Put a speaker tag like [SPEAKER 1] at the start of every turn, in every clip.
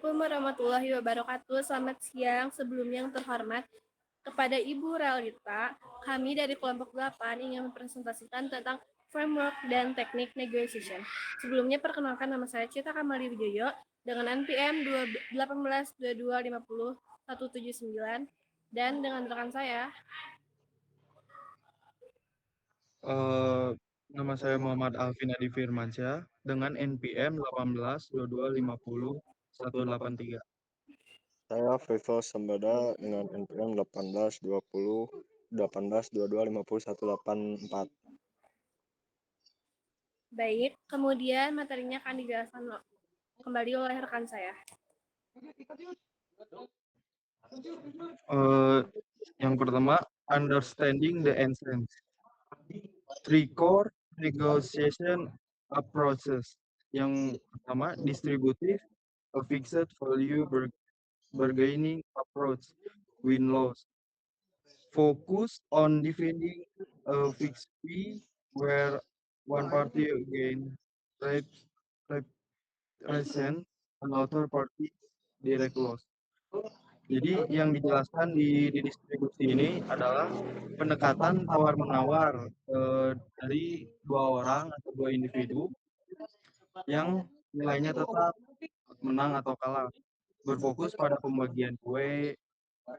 [SPEAKER 1] Assalamualaikum warahmatullahi wabarakatuh. Selamat siang. Sebelumnya yang terhormat, kepada Ibu Realita, kami dari kelompok 8 ingin mempresentasikan tentang framework dan teknik negotiation. Sebelumnya perkenalkan, nama saya Cita Kamali Wijoyo dengan NPM 182250 dan dengan rekan saya
[SPEAKER 2] Eh, Nama saya Muhammad Alvin Adi Firmansyah dengan NPM 18 22 50 183.
[SPEAKER 3] Saya Faisal Sambada dengan NPM 18 22 50 184.
[SPEAKER 1] baik. Kemudian materinya akan dijelaskan kembali oleh rekan saya.
[SPEAKER 2] Eh, yang pertama, understanding the essence. Three core negotiation approaches. Yang pertama, distributive, a fixed value bargaining approach, win-loss. Focus on defending a fixed fee where one party again rep- represent another party direct loss. Jadi yang dijelaskan di distribusi ini adalah pendekatan tawar-menawar dari dua orang atau dua individu yang nilainya tetap menang atau kalah. Berfokus pada pembagian kue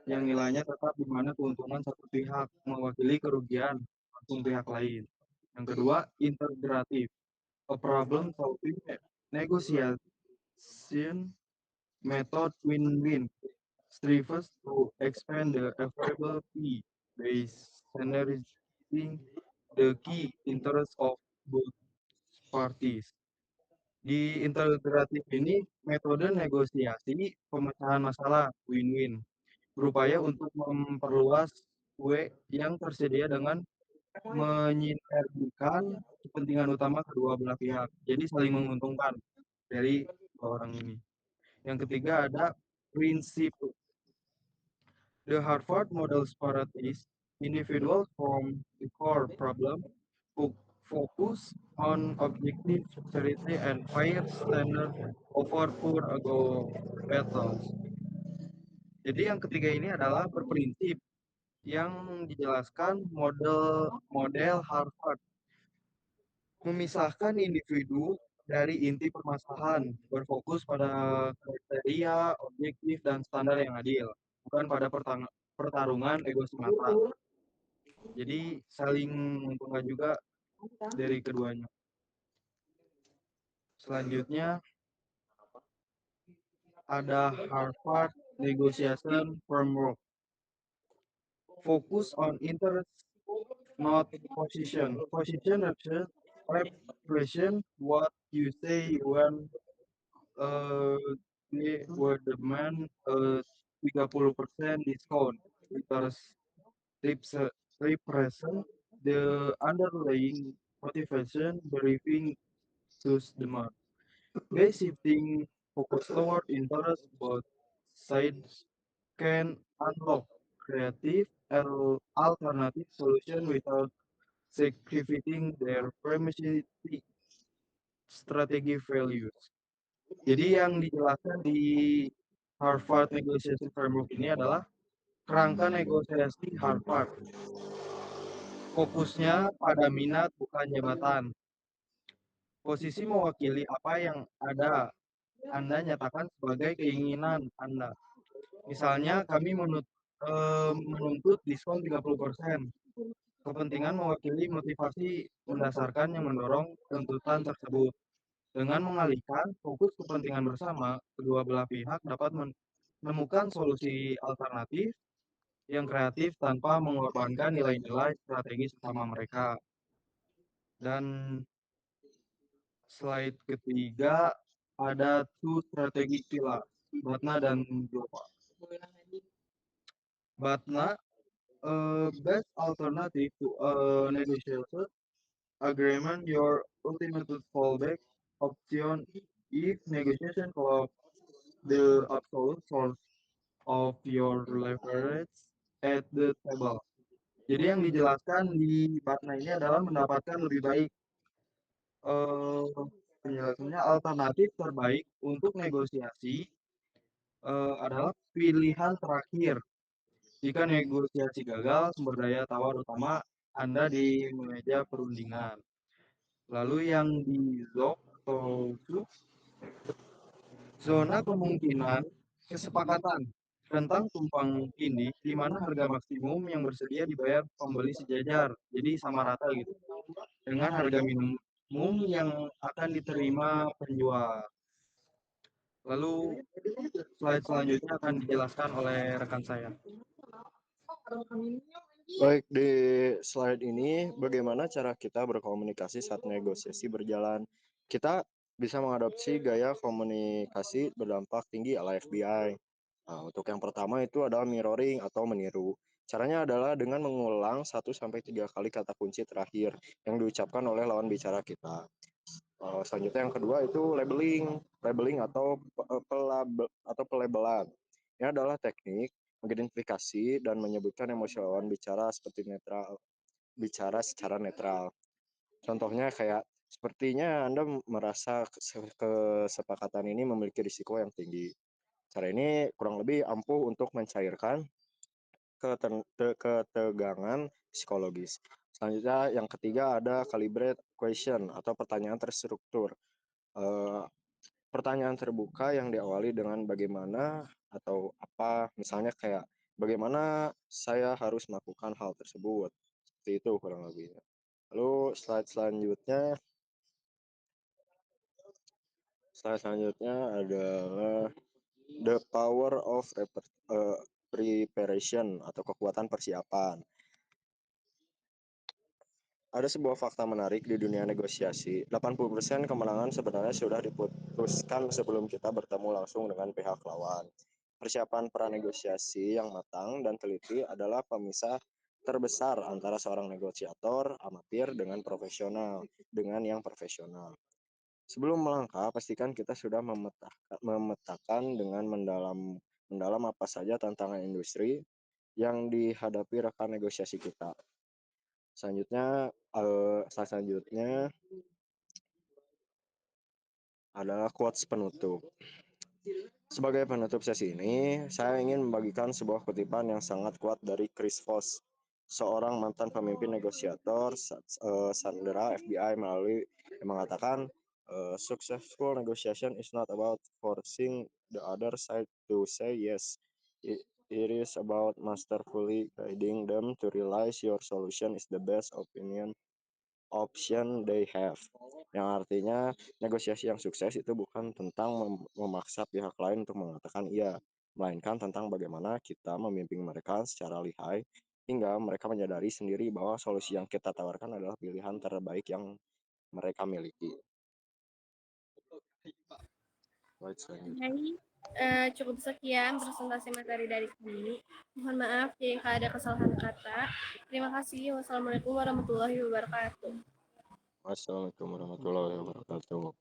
[SPEAKER 2] yang nilainya tetap di mana keuntungan satu pihak mewakili kerugian pihak lain. Yang kedua, integratif, a problem solving negotiation method win-win strives to expand the available fee by standardizing the key interests of both parties. Di integratif ini, metode negosiasi pemecahan masalah win-win berupaya untuk memperluas kue yang tersedia dengan menyinergikan kepentingan utama kedua belah pihak. Jadi saling menguntungkan dari dua orang ini. Yang ketiga ada prinsip. The Harvard model separates individuals from the core problem, focus on objective charity and fair standard over poor ago battles. Jadi yang ketiga ini adalah berprinsip yang dijelaskan model Harvard memisahkan individu dari inti permasalahan, berfokus pada kriteria, objektif, dan standar yang adil, bukan pada pertarungan ego semata. Jadi saling menguntungkan juga dari keduanya. Selanjutnya ada Harvard Negotiation Framework. Focus on interest, not position. Position represent what you say when uh, they were demand 30% discount. Interest represent the underlying motivation driving those demand. By shifting focus toward interest, both sides can unlock creative alternative solution without sacrificing their primary strategic values. Jadi yang dijelaskan di Harvard Negotiation Framework ini adalah kerangka negosiasi Harvard. Fokusnya pada minat bukan jabatan. Posisi mewakili apa yang ada Anda nyatakan sebagai keinginan Anda. Misalnya kami menuntut diskon 30%. Kepentingan mewakili motivasi mendasarkan yang mendorong tuntutan tersebut. Dengan mengalihkan fokus kepentingan bersama, kedua belah pihak dapat menemukan solusi alternatif yang kreatif tanpa mengorbankan nilai-nilai strategis utama mereka. Dan slide ketiga ada two strategic pillar, Batna dan Global. Batna, best alternative to a negotiation agreement, your ultimate fallback option if negotiation collapse the absolute source of your leverage at the table. Jadi yang dijelaskan di Batna ini adalah mendapatkan lebih baik penjelasannya alternatif terbaik untuk negosiasi adalah pilihan terakhir. Jika negosiasi gagal, sumber daya tawar utama Anda di meja perundingan. Lalu yang di ZOP atau ZOP, zona kemungkinan kesepakatan tentang tumpang tindih di mana harga maksimum yang bersedia dibayar pembeli sejajar, jadi sama rata gitu, dengan harga minimum yang akan diterima penjual. Lalu slide selanjutnya akan dijelaskan oleh rekan saya.
[SPEAKER 3] Baik, di slide ini bagaimana cara kita berkomunikasi saat negosiasi berjalan. Kita bisa mengadopsi gaya komunikasi berdampak tinggi ala FBI. Nah, untuk yang pertama itu adalah mirroring atau meniru. Caranya adalah dengan mengulang 1-3 kali kata kunci terakhir yang diucapkan oleh lawan bicara kita. Selanjutnya yang kedua itu labeling atau pelabelan. Ini adalah teknik mengidentifikasi dan menyebutkan emosi lawan bicara bicara secara netral. Contohnya kayak sepertinya Anda merasa kesepakatan ini memiliki risiko yang tinggi. Cara ini kurang lebih ampuh untuk mencairkan ketegangan psikologis. Selanjutnya yang ketiga ada calibrate question atau pertanyaan terstruktur. Eh, Pertanyaan terbuka yang diawali dengan bagaimana atau apa, misalnya kayak bagaimana saya harus melakukan hal tersebut. Seperti itu kurang lebihnya. Lalu slide selanjutnya adalah the power of preparation atau kekuatan persiapan. Ada sebuah fakta menarik di dunia negosiasi. 80% kemenangan sebenarnya sudah diputuskan sebelum kita bertemu langsung dengan pihak lawan. Persiapan pranegosiasi yang matang dan teliti adalah pemisah terbesar antara seorang negosiator amatir dengan yang profesional. Sebelum melangkah, pastikan kita sudah memetakan dengan mendalam apa saja tantangan industri yang dihadapi rekan negosiasi kita. Selanjutnya adalah quotes penutup. Sebagai penutup sesi ini, saya ingin membagikan sebuah kutipan yang sangat kuat dari Chris Voss, seorang mantan pemimpin negosiator Sandera FBI yang mengatakan, successful negotiation is not about forcing the other side to say yes. It is about masterfully guiding them to realize your solution is the best option they have, yang artinya negosiasi yang sukses itu bukan tentang memaksa pihak lain untuk mengatakan iya, melainkan tentang bagaimana kita membimbing mereka secara lihai hingga mereka menyadari sendiri bahwa solusi yang kita tawarkan adalah pilihan terbaik yang mereka miliki.
[SPEAKER 1] Hai, cukup sekian presentasi materi dari kami. Mohon maaf jika ada kesalahan kata. Terima kasih. Wassalamualaikum warahmatullahi wabarakatuh.
[SPEAKER 3] Wassalamualaikum warahmatullahi wabarakatuh.